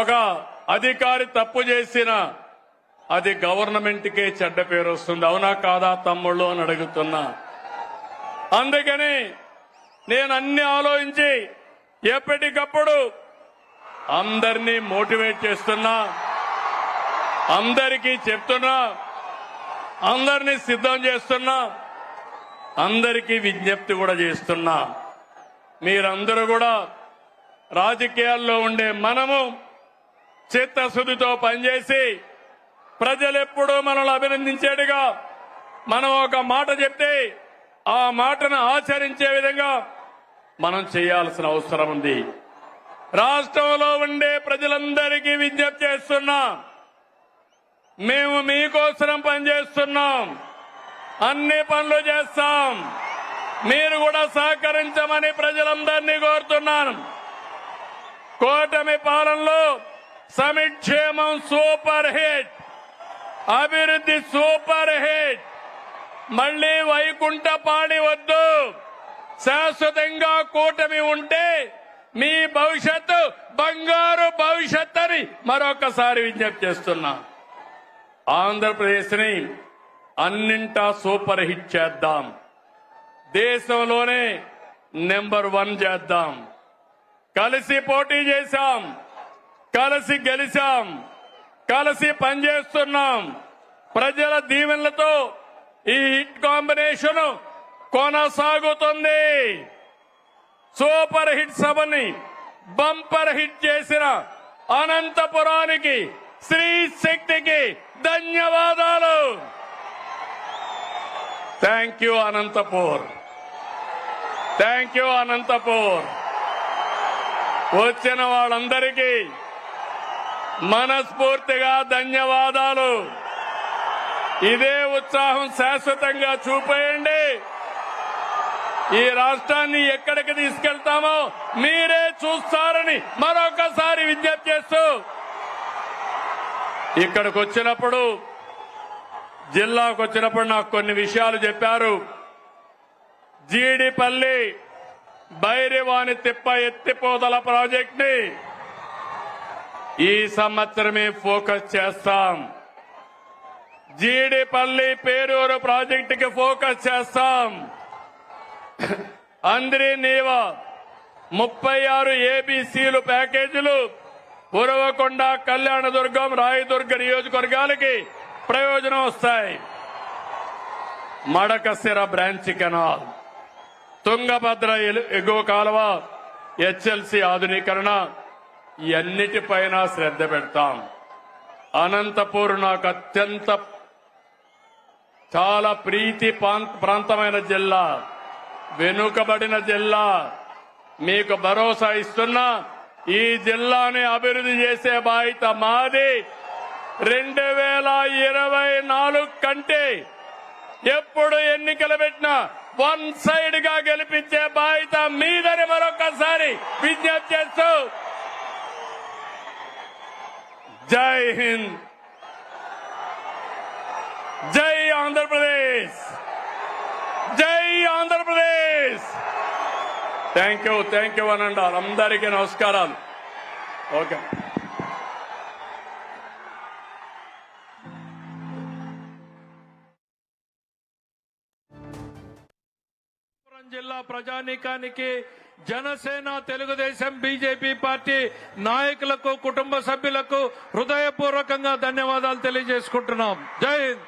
ఒక అధికారి తప్పు చేసిన అది గవర్నమెంట్కే చెడ్డ పేరు వస్తుంది. అవునా కాదా తమ్ముళ్ళు అని అడుగుతున్నా. అందుకని నేను అన్ని ఆలోచించి ఎప్పటికప్పుడు అందరినీ మోటివేట్ చేస్తున్నా, అందరికీ చెప్తున్నా, అందరినీ సిద్ధం చేస్తున్నా, అందరికీ విజ్ఞప్తి కూడా చేస్తున్నా. మీరందరూ కూడా రాజకీయాల్లో ఉండే మనము చిత్తశుద్ధితో పనిచేసి ప్రజలెప్పుడూ మనల్ని అభినందించేట్టుగా మనం ఒక మాట చెప్తే ఆ మాటను ఆచరించే విధంగా మనం చేయాల్సిన అవసరం ఉంది. రాష్ట్రంలో ఉండే ప్రజలందరికీ విజ్ఞప్తి చేస్తున్నా, మేము మీకోసం పనిచేస్తున్నాం, అన్ని పనులు చేస్తాం, మీరు కూడా సహకరించమని ప్రజలందరినీ కోరుతున్నాను. కూటమి పాలనలో సంక్షేమం సూపర్ హిట్, అభివృద్ధి సూపర్ హిట్. మళ్లీ వైకుంఠపాడి వద్దు, శాశ్వతంగా కూటమి ఉంటే మీ భవిష్యత్తు బంగారు భవిష్యత్ అని మరొకసారి విజ్ఞప్తి చేస్తున్నా. ఆంధ్రప్రదేశ్ ని అన్నింటా సూపర్ హిట్ చేద్దాం, దేశంలోనే నెంబర్ 1 చేద్దాం. కలిసి పోటీ చేశాం, కలిసి గెలిచాం, కలిసి పనిచేస్తున్నాం. ప్రజల దీవెనలతో ఈ హిట్ కాంబినేషన్ కొనసాగుతుంది. సూపర్ హిట్ సభని బంపర్ హిట్ చేసిన అనంతపురానికి, శ్రీ శక్తికి ధన్యవాదాలు. Thank you Anantapur, thank you Anantapur. వచ్చిన వాళ్ళందరికీ మనస్ఫూర్తిగా ధన్యవాదాలు. ఇదే ఉత్సాహం శాశ్వతంగా చూపేయండి. ఈ రాష్ట్రాన్ని ఎక్కడికి తీసుకెళ్తామో మీరే చూస్తారని మరొకసారి విజ్ఞప్తి చేస్తూ, ఇక్కడికి వచ్చినప్పుడు, జిల్లాకు వచ్చినప్పుడు నాకు కొన్ని విషయాలు చెప్పారు. జీడిపల్లి బైరివాణి తిప్ప ఎత్తిపోతల ప్రాజెక్ట్ ని ఈ సంవత్సరమే ఫోకస్ చేస్తాం. జీడిపల్లి పేరూరు ప్రాజెక్టుకి ఫోకస్ చేస్తాం. అంద్రి నీవా 36 ఏబీసీలు ప్యాకేజీలు ఉరవకొండ, కళ్యాణదుర్గం, రాయదుర్గ నియోజకవర్గాలకి ప్రయోజనం వస్తాయి. మడకశిర బ్రాంచ్ కెనాల్, తుంగభద్ర ఎగువ కాలువ, హెచ్ఎల్సీ ఆధునీకరణ, ఇవన్నిటిపైన శ్రద్ధ పెడతాం. అనంతపూర్ నాకు అత్యంత చాలా ప్రీతి ప్రాంతమైన జిల్లా, వెనుకబడిన జిల్లా. మీకు భరోసా ఇస్తున్నా, ఈ జిల్లాని అభివృద్ధి చేసే బాధ్యత మాది. 2024 కంటే ఎప్పుడు ఎన్నికలు పెట్టినా వన్ సైడ్ గా గెలిపించే బాధ్యత మీదని మరొకసారి విజ్ఞప్తి చేస్తూ, జై హింద్, జై ఆంధ్రప్రదేశ్, జై ఆంధ్రప్రదేశ్. థ్యాంక్ యూ అనండి. అందరికీ నమస్కారాలు. ఓకే. జిల్లా ప్రజానీకానికి, జనసేన, తెలుగుదేశం, బీజేపీ పార్టీ నాయకులకు, కుటుంబ సభ్యులకు హృదయపూర్వకంగా ధన్యవాదాలు తెలియజేసుకుంటున్నాం. జై హింద్.